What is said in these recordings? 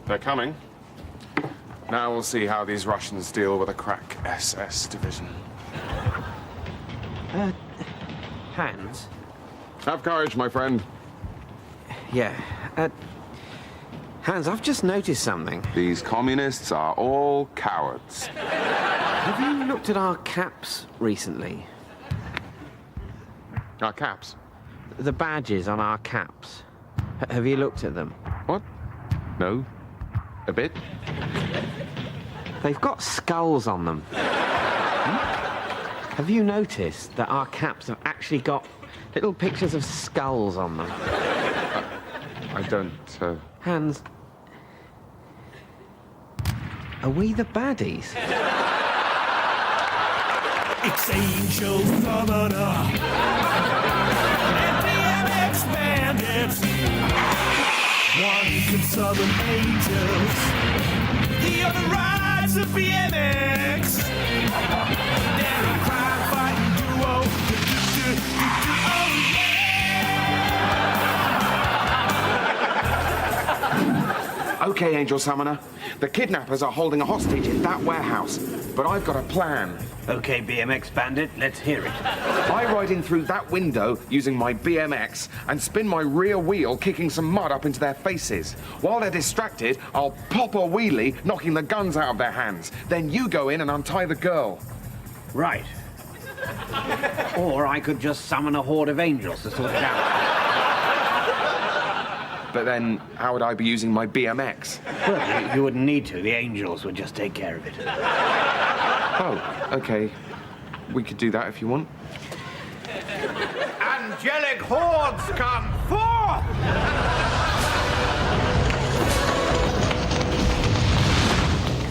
They're coming. Now we'll see how these Russians deal with a crack SS division. Hans? Have courage, my friend. Yeah. Hans, I've just noticed something. These communists are all cowards. Have you looked at our caps recently? Our caps? The badges on our caps. Have you looked at them? What? No. A bit? They've got skulls on them. Have you noticed that our caps have actually got little pictures of skulls on them? I don't, Hans, are we the baddies? It's Angel Summoner and BMX Bandits. One can summon angels, the other rides a BMX. They're a crime-fighting duo. Oh, yeah! Okay, Angel Summoner. The kidnappers are holding a hostage in that warehouse, but I've got a plan. Okay, BMX Bandit, let's hear it. I ride in through that window using my BMX and spin my rear wheel, kicking some mud up into their faces. While they're distracted, I'll pop a wheelie, knocking the guns out of their hands. Then you go in and untie the girl. Right. Or I could just summon a horde of angels to sort it out. But then, how would I be using my BMX? Well, you wouldn't need to. The angels would just take care of it. Oh, okay. We could do that if you want. Angelic hordes come forth!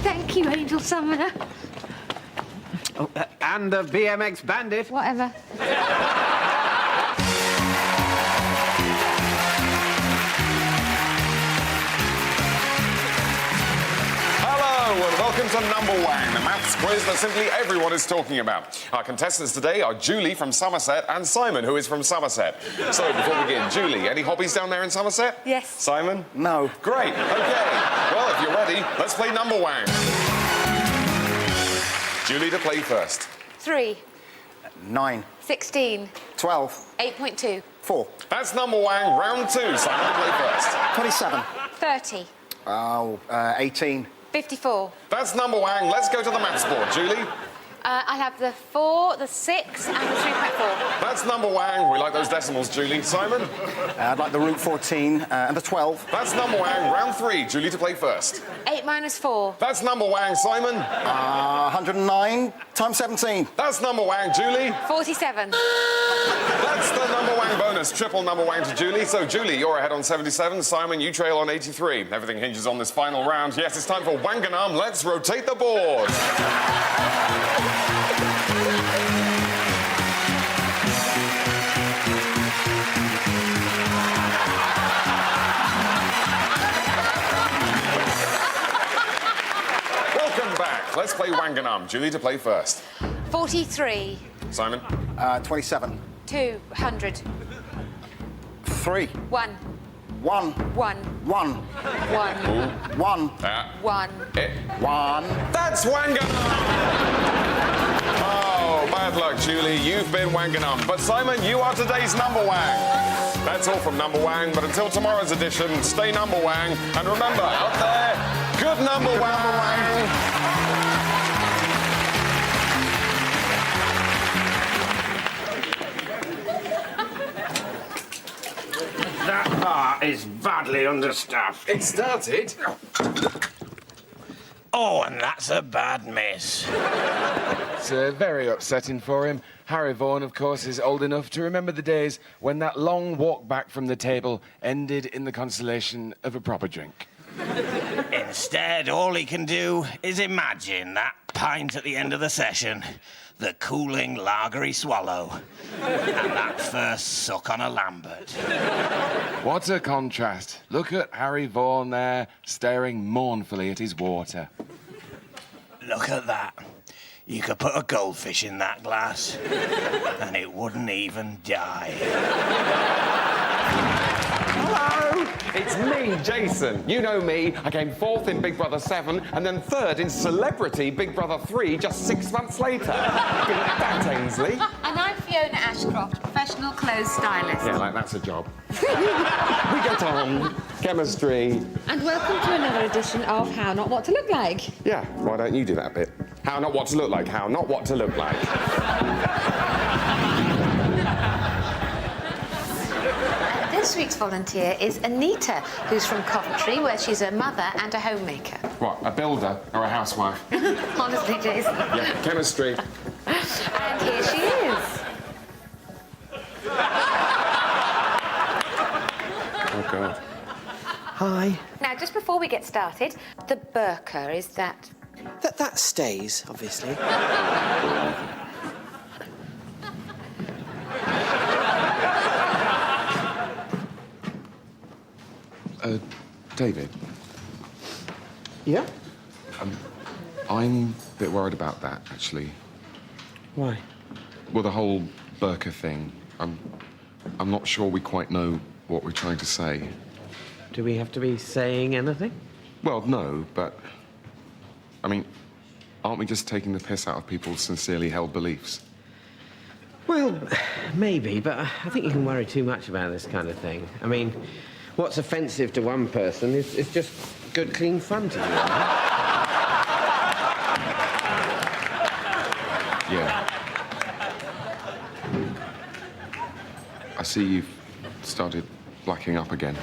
Thank you, Angel Summoner. Oh, and the BMX Bandit. Whatever. Hello and welcome to Number Wang, the maths quiz that simply everyone is talking about. Our contestants today are Julie from Somerset and Simon, who is from Somerset. So before we begin, Julie, any hobbies down there in Somerset? Yes. Simon? No. Great, okay. Well, if you're ready, let's play Number Wang. Julie to play first. 3, 9, 16, 12, 8.2, 4, That's Number Wang, round 2. Simon to play first. 27, 30, 18, 54. That's Number Wang. Let's go to the maths board. Julie? I have the 4, the 6, and the 3.4. That's Number Wang. We like those decimals, Julie. Simon? I'd like the root 14 and the 12, That's Number Wang, round 3. Julie to play first. 8 minus 4. That's Number Wang. Simon? 109 times 17. That's Number Wang. Julie? 47. That's the Number Wang bonus. Triple Number Wang to Julie. So, Julie, you're ahead on 77. Simon, you trail on 83. Everything hinges on this final round. Yes, it's time for Wanganum. Let's rotate the board. Welcome back. Let's play Wanganum. Julie to play first. 43. Simon? 27, 200. 3, 1. 1, 1. 1, 1. 1, 1. 1. That's Wanganum! Oh, bad luck, Julie. You've been Wanganum. But Simon, you are today's Number Wang. That's all from Number Wang, but until tomorrow's edition, stay Number Wang. And remember, out there, good Number Wang. That bar is badly understaffed. It started. Oh, and that's a bad miss. It's very upsetting for him. Harry Vaughan, of course, is old enough to remember the days when that long walk back from the table ended in the consolation of a proper drink. Instead, all he can do is imagine that pint at the end of the session, the cooling lagery swallow, and that first suck on a Lambert. What a contrast. Look at Harry Vaughan there, staring mournfully at his water. Look at that. You could put a goldfish in that glass, and it wouldn't even die. Hello! It's me, Jason. You know me. I came 4th in Big Brother 7 and then 3rd in Celebrity Big Brother 3 just 6 months later. Beat that, Ainsley. And I'm Fiona Ashcroft, professional clothes stylist. Yeah, like that's a job. We get on. Chemistry. And welcome to another edition of How Not What to Look Like. Yeah, why don't you do that bit? How not what to look like, how not what to look like. This week's volunteer is Anita, who's from Coventry, where she's a mother and a homemaker. What, a builder or a housewife? Honestly, Jason. Yeah, chemistry. And here she is. Oh, God. Hi. Now, just before we get started, the burqa, is that... That stays, obviously. David, Yeah? I'm a bit worried about that, actually. Why? Well, the whole burqa thing. I'm not sure we quite know what we're trying to say. Do we have to be saying anything? Well, no, but... I mean, aren't we just taking the piss out of people's sincerely held beliefs? Well, maybe, but I think you can worry too much about this kind of thing. I mean, what's offensive to one person is just good, clean fun to you. Yeah. I see you've started blacking up again.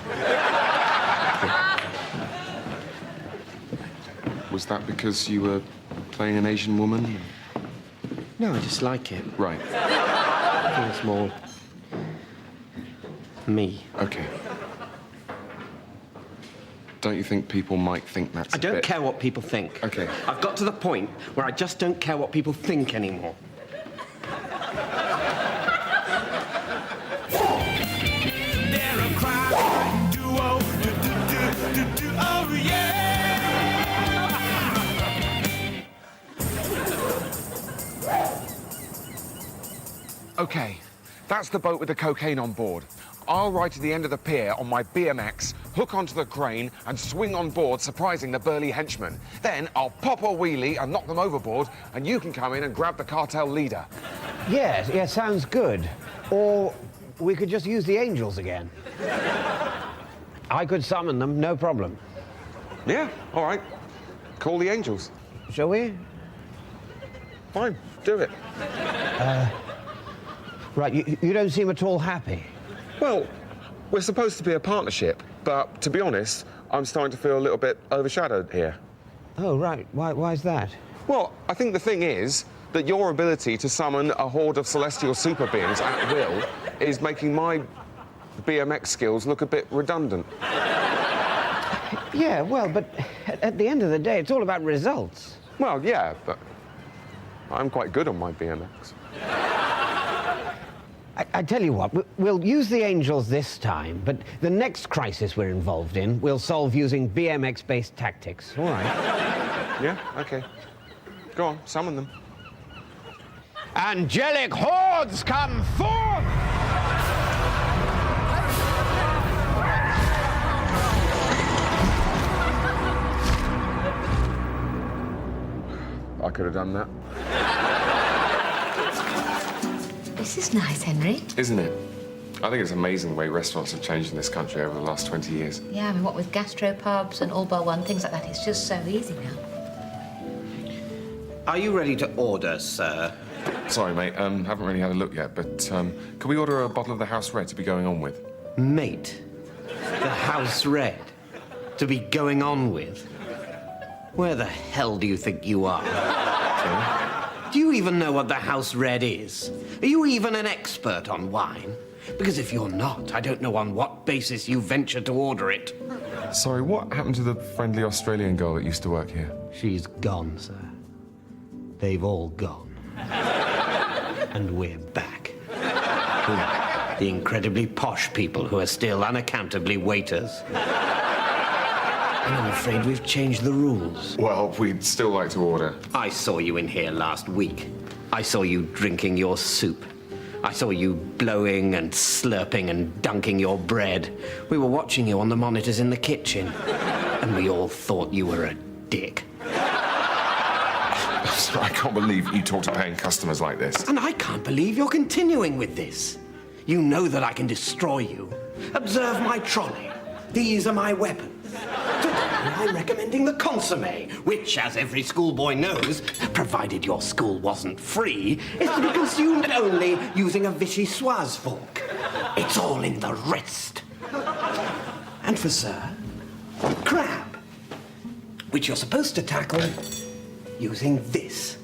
Was that because you were playing an Asian woman? No, I just like it. Right. I think it's more... me. Okay. Don't you think people might think that's I a don't bit... care what people think. Okay. I've got to the point where I just don't care what people think anymore. They're a crime duo. Oh, yeah. Okay, that's the boat with the cocaine on board. I'll ride to the end of the pier on my BMX, hook onto the crane, and swing on board, surprising the burly henchmen. Then I'll pop a wheelie and knock them overboard, and you can come in and grab the cartel leader. Yeah, sounds good. Or we could just use the angels again. I could summon them, no problem. Yeah, all right. Call the angels. Shall we? Fine, do it. Right, you don't seem at all happy. Well, we're supposed to be a partnership, but to be honest, I'm starting to feel a little bit overshadowed here. Oh, right. Why's that? Well, I think the thing is that your ability to summon a horde of celestial super beings at will is making my BMX skills look a bit redundant. Yeah, well, but at the end of the day, it's all about results. Well, yeah, but I'm quite good on my BMX. I tell you what, we'll use the angels this time, but the next crisis we're involved in, we'll solve using BMX-based tactics. All right. Yeah, okay. Go on, summon them. Angelic hordes come forth! I could have done that. This is nice, Henry. Isn't it? I think it's amazing the way restaurants have changed in this country over the last 20 years. Yeah, I mean, what with gastropubs and all bar one, things like that, it's just so easy now. Are you ready to order, sir? Sorry, mate, haven't really had a look yet, but can we order a bottle of the House Red to be going on with? Mate, the House Red to be going on with? Where the hell do you think you are? Do you even know what the House Red is? Are you even an expert on wine? Because if you're not, I don't know on what basis you venture to order it. Sorry, what happened to the friendly Australian girl that used to work here? She's gone, sir. They've all gone. And we're back. The incredibly posh people who are still unaccountably waiters. And I'm afraid we've changed the rules. Well, we'd still like to order. I saw you in here last week. I saw you drinking your soup. I saw you blowing and slurping and dunking your bread. We were watching you on the monitors in the kitchen, and we all thought you were a dick. I can't believe you talk to paying customers like this. And I can't believe you're continuing with this. You know that I can destroy you. Observe my trolley. These are my weapons. Today I'm recommending the consommé, which, as every schoolboy knows, provided your school wasn't free, is to be consumed only using a vichyssoise fork. It's all in the wrist. And for sir, crab, which you're supposed to tackle using this.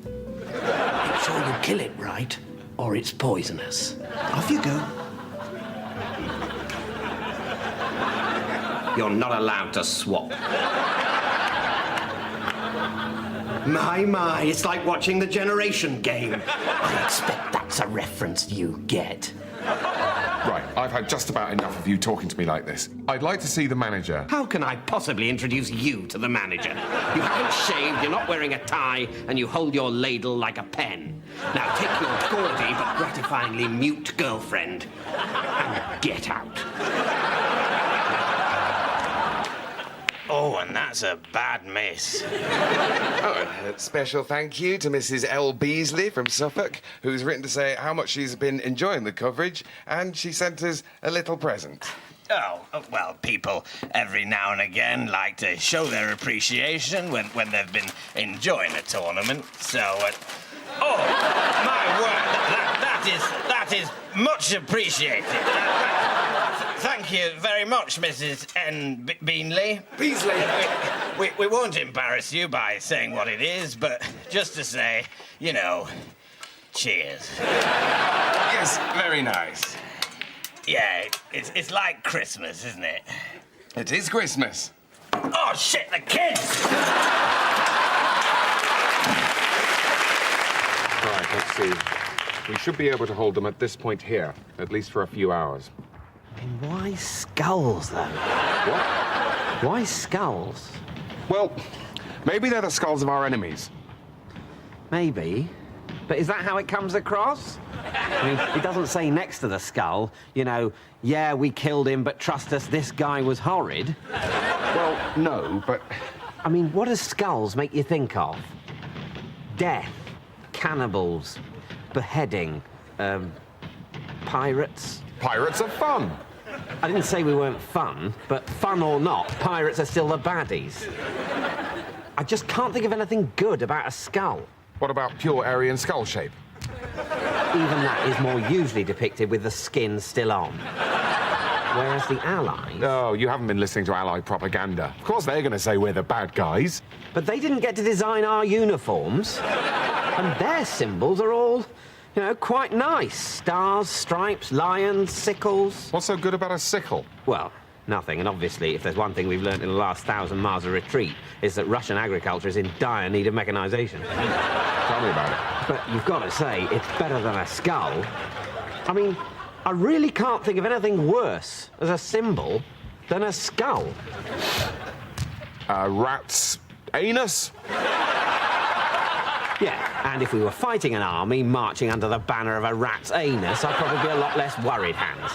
Make sure you kill it right, or it's poisonous. Off you go. You're not allowed to swap. My, it's like watching the Generation Game. I expect that's a reference you get. Right, I've had just about enough of you talking to me like this. I'd like to see the manager. How can I possibly introduce you to the manager? You haven't shaved, you're not wearing a tie, and you hold your ladle like a pen. Now take your gaudy but gratifyingly mute girlfriend and get out. Oh, and that's a bad miss. Oh, a special thank you to Mrs. L. Beasley from Suffolk, who's written to say how much she's been enjoying the coverage, and she sent us a little present. Oh, well, people every now and again like to show their appreciation when they've been enjoying a tournament. So, oh, my word, that is much appreciated. Thank you very much, Mrs. N. Beanley. Beasley! We won't embarrass you by saying what it is, but just to say, you know, cheers. Yes, very nice. Yeah, it's like Christmas, isn't it? It is Christmas. Oh, shit, the kids! Right, let's see. We should be able to hold them at this point here, at least for a few hours. Why skulls, though? What? Why skulls? Well, maybe they're the skulls of our enemies. Maybe. But is that how it comes across? I mean, it doesn't say next to the skull, you know, yeah, we killed him, but trust us, this guy was horrid. Well, no, but... I mean, what does skulls make you think of? Death, cannibals, beheading, pirates. Pirates are fun. I didn't say we weren't fun, but fun or not, pirates are still the baddies. I just can't think of anything good about a skull. What about pure Aryan skull shape? Even that is more usually depicted with the skin still on. Whereas the Allies... Oh, you haven't been listening to Ally propaganda. Of course they're going to say we're the bad guys. But they didn't get to design our uniforms. And their symbols are all, you know, quite nice. Stars, stripes, lions, sickles. What's so good about a sickle? Well, nothing. And obviously, if there's one thing we've learnt in the last 1,000 miles of retreat, is that Russian agriculture is in dire need of mechanisation. Tell me about it. But you've got to say, it's better than a skull. I mean, I really can't think of anything worse as a symbol than a skull. A rat's anus? Yeah, and if we were fighting an army marching under the banner of a rat's anus, I'd probably be a lot less worried, Hans.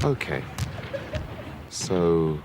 Okay. So...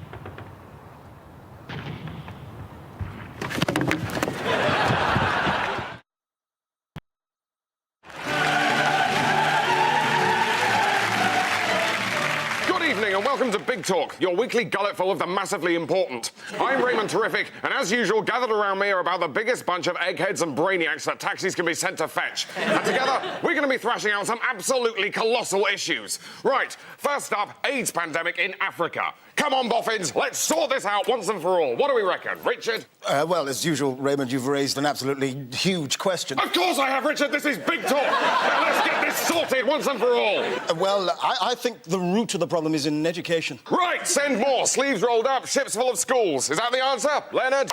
And welcome to Big Talk, your weekly gulletful of the massively important. I'm Raymond Terrific, and as usual, gathered around me are about the biggest bunch of eggheads and brainiacs that taxis can be sent to fetch. And together, we're going to be thrashing out some absolutely colossal issues. Right, first up, AIDS pandemic in Africa. Come on, boffins, let's sort this out once and for all. What do we reckon, Richard? Well, as usual, Raymond, you've raised an absolutely huge question. Of course I have, Richard. This is Big Talk. Now let's get this sorted once and for all. Well, I think the root of the problem is in education education. Right, send more. Sleeves rolled up, ships full of schools. Is that the answer? Leonard?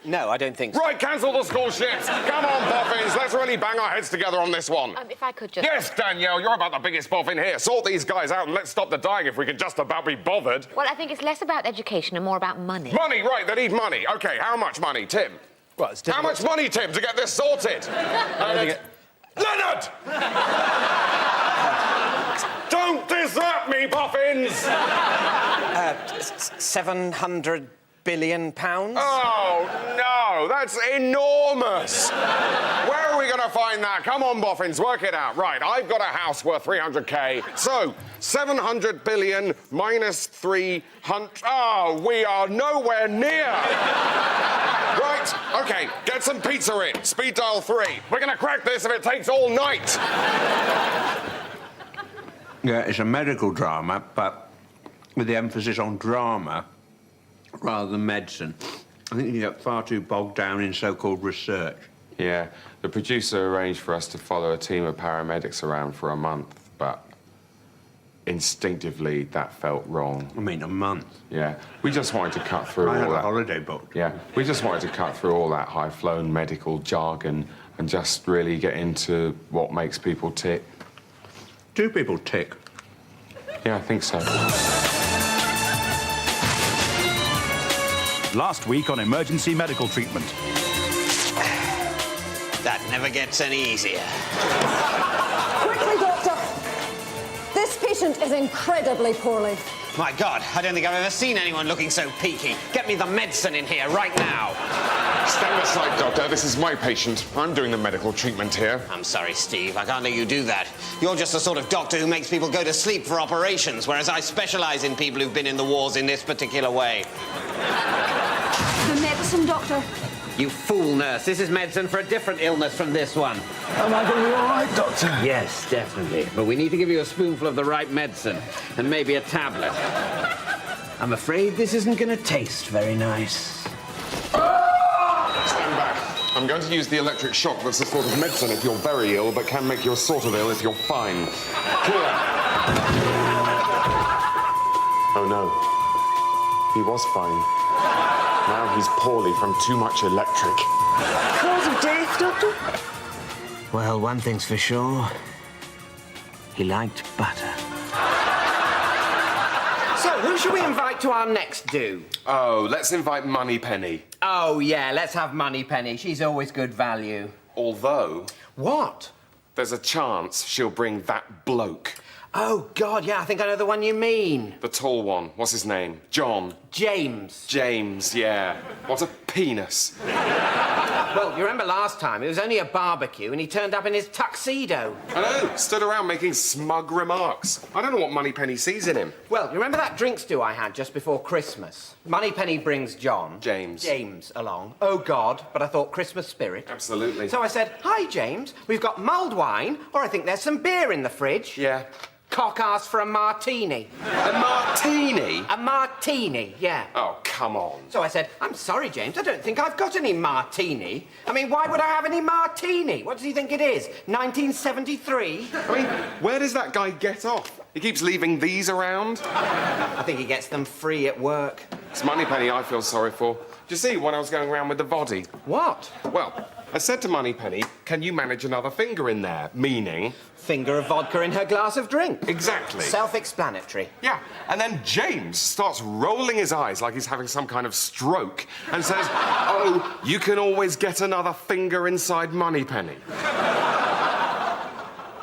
No, I don't think so. Right, cancel the school ships. Come on, boffins, let's really bang our heads together on this one. If I could just... Yes, Danielle, you're about the biggest boffin here. Sort these guys out and let's stop the dying if we can just about be bothered. Well, I think it's less about education and more about money. Money, right, they need money. OK, how much money, Tim? Well, it's How much money, Tim, to get this sorted? Leonard! Leonard! Don't desert me, boffins! 700 billion pounds? Oh, no, that's enormous. Where are we going to find that? Come on, boffins, work it out. Right, I've got a house worth 300k. So, 700 billion minus 300... Oh, we are nowhere near. Right, OK, get some pizza in. Speed dial 3. We're going to crack this if it takes all night. Yeah, it's a medical drama, but with the emphasis on drama rather than medicine. I think you get far too bogged down in so-called research. Yeah, the producer arranged for us to follow a team of paramedics around for a month, but instinctively that felt wrong. I mean, a month. Yeah, we just wanted to cut through I had all a that. holiday booked. Yeah, we just wanted to cut through all that high-flown medical jargon and just really get into what makes people tick. Do people tick? Yeah, I think so. Last week on emergency medical treatment. That never gets any easier. Quickly, doctor! This patient is incredibly poorly. My God, I don't think I've ever seen anyone looking so peaky. Get me the medicine in here right now. Stand aside, Doctor. This is my patient. I'm doing the medical treatment here. I'm sorry, Steve. I can't let you do that. You're just the sort of doctor who makes people go to sleep for operations, whereas I specialise in people who've been in the wars in this particular way. The medicine, doctor. You fool, nurse. This is medicine for a different illness from this one. Am I going to be all right, Doctor? Yes, definitely. But we need to give you a spoonful of the right medicine and maybe a tablet. I'm afraid this isn't going to taste very nice. Stand back. I'm going to use the electric shock that's a sort of medicine if you're very ill, but can make you sort of ill if you're fine. Clear. Oh, no. He was fine. Now he's poorly from too much electric. Cause of death, doctor? Well, one thing's for sure. He liked butter. So, who should we invite to our next do? Oh, let's invite Moneypenny. Oh, yeah, let's have Moneypenny. She's always good value. Although, What? there's a chance she'll bring that bloke. Oh, God, yeah, I think I know the one you mean. The tall one. What's his name? John. James. James, yeah. What a penis. Well, you remember last time, it was only a barbecue and he turned up in his tuxedo. I know, stood around making smug remarks. I don't know what Moneypenny sees in him. Well, you remember that drinks do I had just before Christmas? Moneypenny brings James along. Oh, God, but I thought Christmas spirit. Absolutely. So I said, hi, James, we've got mulled wine, or I think there's some beer in the fridge. Yeah. Cock asked for a martini. A martini? A martini, yeah. Oh, come on. So I said, I'm sorry, James, I don't think I've got any martini. I mean, why would I have any martini? What does he think it is, 1973? I mean, where does that guy get off? He keeps leaving these around. I think he gets them free at work. It's Moneypenny I feel sorry for. Do you see when I was going around with the body? What? Well, I said to Moneypenny, can you manage another finger in there? Meaning... Finger of vodka in her glass of drink. Exactly. Self-explanatory. Yeah, and then James starts rolling his eyes like he's having some kind of stroke and says, oh, you can always get another finger inside Moneypenny.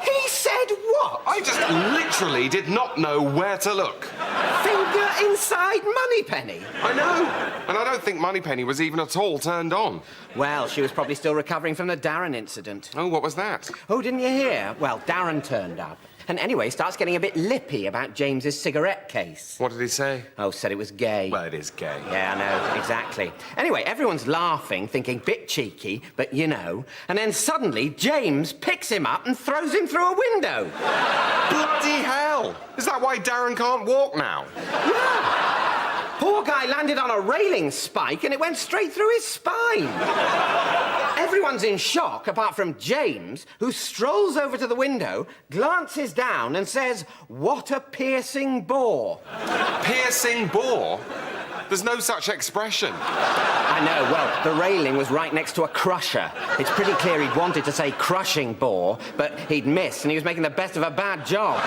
He said what? I just literally did not know where to look. Finger inside Moneypenny? I know. And I don't think Moneypenny was even at all turned on. Well, she was probably still recovering from the Darren incident. Oh, what was that? Oh, didn't you hear? Well, Darren turned up. And anyway, starts getting a bit lippy about James's cigarette case. What did he say? Oh, said it was gay. Well, it is gay. Yeah, I know, exactly. Anyway, everyone's laughing, thinking bit cheeky, but you know. And then suddenly, James picks him up and throws him through a window. Bloody hell! Is that why Darren can't walk now? Yeah. Poor guy landed on a railing spike and it went straight through his spine. Everyone's in shock, apart from James, who strolls over to the window, glances down and says, "What a piercing bore." Piercing bore? There's no such expression. I know, well, the railing was right next to a crusher. It's pretty clear he'd wanted to say crushing bore, but he'd missed and he was making the best of a bad job.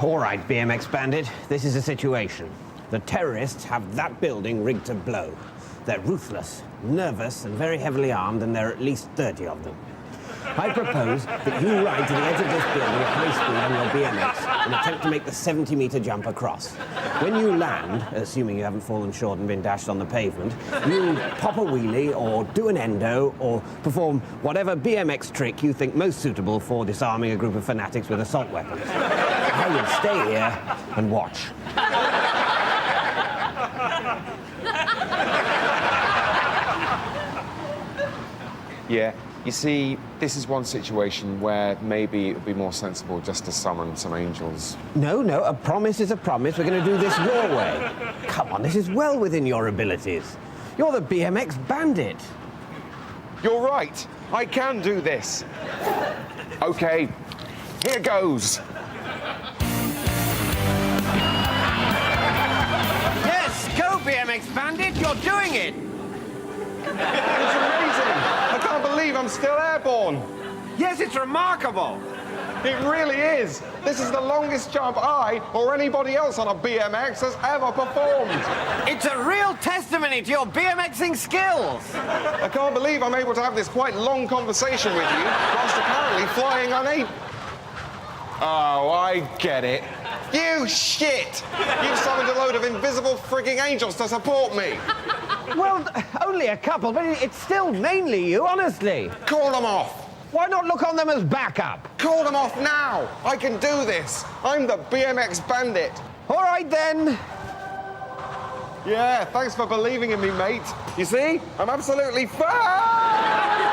All right, BMX Bandit, this is the situation. The terrorists have that building rigged to blow. They're ruthless, nervous, and very heavily armed, and there are at least 30 of them. I propose that you ride to the edge of this building at high speed on your BMX and attempt to make the 70-metre jump across. When you land, assuming you haven't fallen short and been dashed on the pavement, you pop a wheelie or do an endo or perform whatever BMX trick you think most suitable for disarming a group of fanatics with assault weapons. I will stay here and watch. Yeah, you see, this is one situation where maybe it would be more sensible just to summon some angels. No, a promise is a promise. We're going to do this your way. Come on, this is well within your abilities. You're the BMX Bandit. You're right. I can do this. OK, here goes. Yes, go, BMX Bandit, you're doing it! It's amazing. I can't believe I'm still airborne. Yes, it's remarkable. It really is. This is the longest jump I or anybody else on a BMX has ever performed. It's a real testimony to your BMXing skills. I can't believe I'm able to have this quite long conversation with you whilst apparently flying unaided. Oh, I get it. You shit! You've summoned a load of invisible frigging angels to support me. Well, only a couple, but it's still mainly you, honestly. Call them off. Why not look on them as backup? Call them off now. I can do this. I'm the BMX Bandit. All right, then. Yeah, thanks for believing in me, mate. You see? I'm absolutely fine!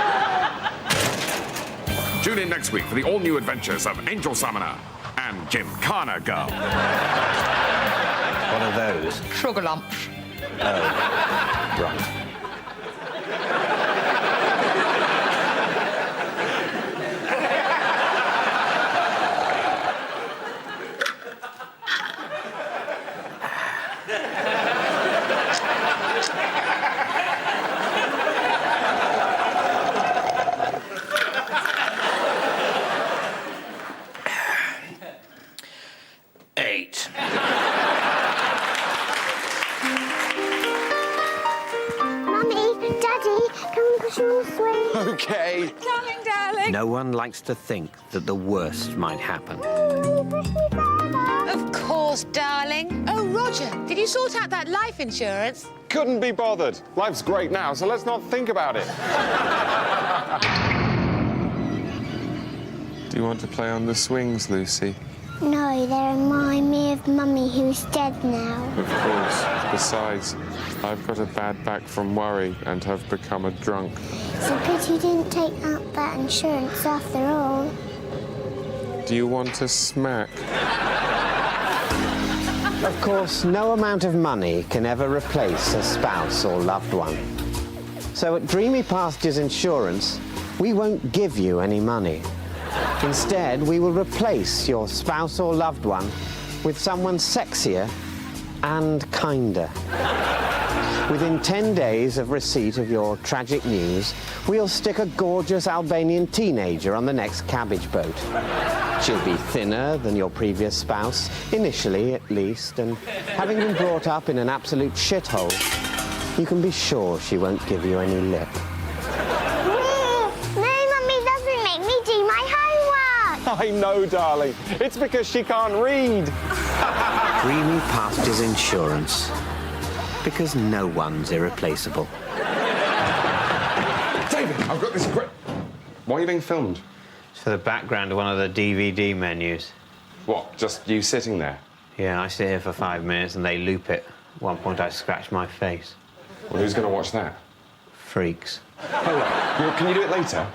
Tune in next week for the all-new adventures of Angel Summoner and Gymkhana Girl. What are those? Sugar lumps. Oh, right. Okay. Darling, darling. No one likes to think that the worst might happen. Of course, darling. Oh, Roger, did you sort out that life insurance? Couldn't be bothered. Life's great now, so let's not think about it. Do you want to play on the swings, Lucy? No, they remind me of Mummy, who's dead now. Of course. Besides, I've got a bad back from worry and have become a drunk. It's a pity you didn't take out that insurance after all. Do you want a smack? Of course, no amount of money can ever replace a spouse or loved one. So at Dreamy Pastures Insurance, we won't give you any money. Instead, we will replace your spouse or loved one with someone sexier and kinder. Within 10 days of receipt of your tragic news, we'll stick a gorgeous Albanian teenager on the next cabbage boat. She'll be thinner than your previous spouse, initially at least, and having been brought up in an absolute shithole, you can be sure she won't give you any lip. I know, darling. It's because she can't read. Dreamy Pastures Insurance. Because no one's irreplaceable. David, I've got this great... Why are you being filmed? It's for the background of one of the DVD menus. What, just you sitting there? Yeah, I sit here for 5 minutes and they loop it. At one point I scratch my face. Well, who's going to watch that? Freaks. Oh, right. Well, can you do it later?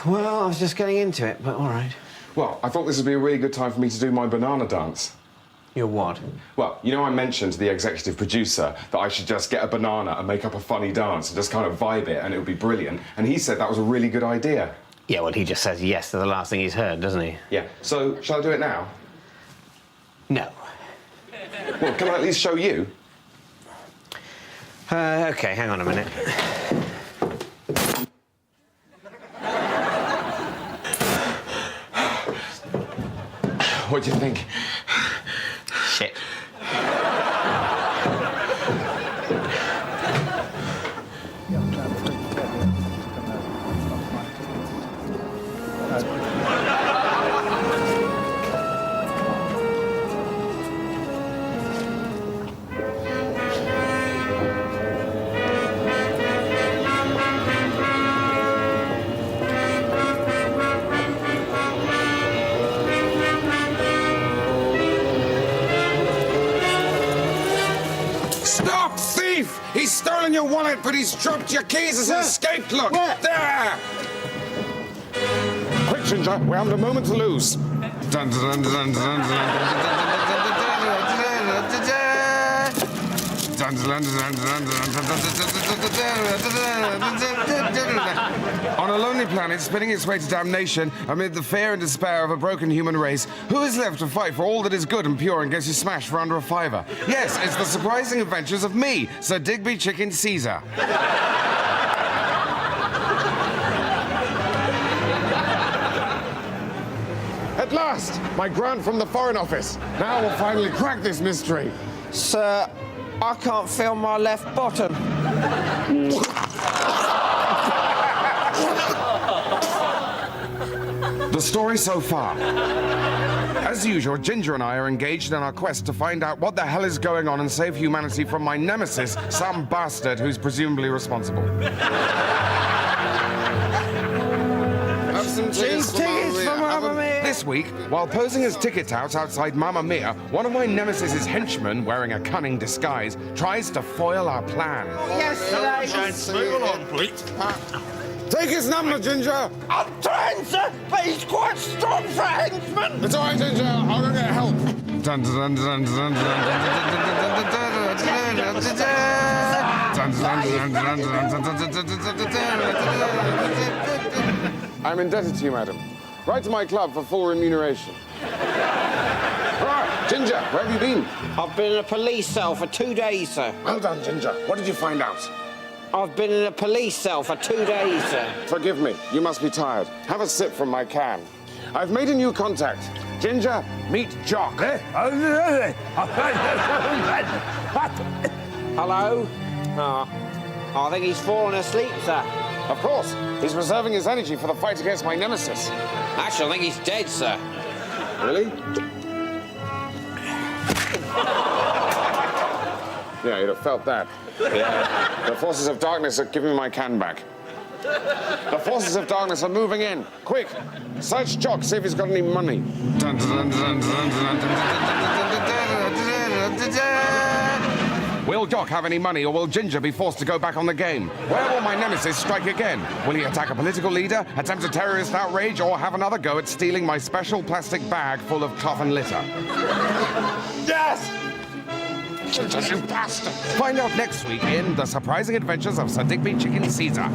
Well, I was just getting into it, but all right. Well, I thought this would be a really good time for me to do my banana dance. You're what? Well, you know I mentioned to the executive producer that I should just get a banana and make up a funny dance and just kind of vibe it and it would be brilliant. And he said that was a really good idea. Yeah, well, he just says yes to the last thing he's heard, doesn't he? Yeah. So, shall I do it now? No. Well, can I at least show you? OK, hang on a minute. What do you think? Shit. Stop, thief! He's stolen your wallet, but he's dropped your keys as he escaped. Look, there! Quick, Ginger, we haven't a moment to lose. Dun, dun, dun, dun, dun, dun, on a lonely planet, spinning its way to damnation amid the fear and despair of a broken human race, who is left to fight for all that is good and pure and gets you smashed for under a fiver? Yes, it's the surprising adventures of me, Sir Digby Chicken Caesar. At last, my grant from the Foreign Office. Now we'll finally crack this mystery. Sir, I can't feel my left bottom. The story so far. As usual, Ginger and I are engaged in our quest to find out what the hell is going on and save humanity from my nemesis, some bastard who's presumably responsible. Have some tickets for Mamma Mia. This week, while posing as ticket touts outside Mamma Mia, one of my nemesis's henchmen, wearing a cunning disguise, tries to foil our plan. Yes, Move along, please. Take his number, Ginger! I'm trying, sir, but he's quite strong for a henchman. It's all right, Ginger. I'll go get help. Dun, dun, dun, dun, dun, I'm indebted to you, madam. Write to my club for full remuneration. Right, Ginger, where have you been? I've been in a police cell for 2 days, sir. Well done, Ginger. What did you find out? I've been in a police cell for 2 days, sir. Forgive me. You must be tired. Have a sip from my can. I've made a new contact. Ginger, meet Jock. Hello? Oh, I think he's fallen asleep, sir. Of course. He's reserving his energy for the fight against my nemesis. Actually, I think he's dead, sir. Really? Yeah, you'd have felt that. Yeah. The forces of darkness are giving me my can back. The forces of darkness are moving in. Quick! Search Jock, see if he's got any money. Will Jock have any money, or will Ginger be forced to go back on the game? Where will my nemesis strike again? Will he attack a political leader, attempt a terrorist outrage, or have another go at stealing my special plastic bag full of cloth and litter? Yes! You bastard! Find out next week in The Surprising Adventures of Sir Digby Chicken Caesar.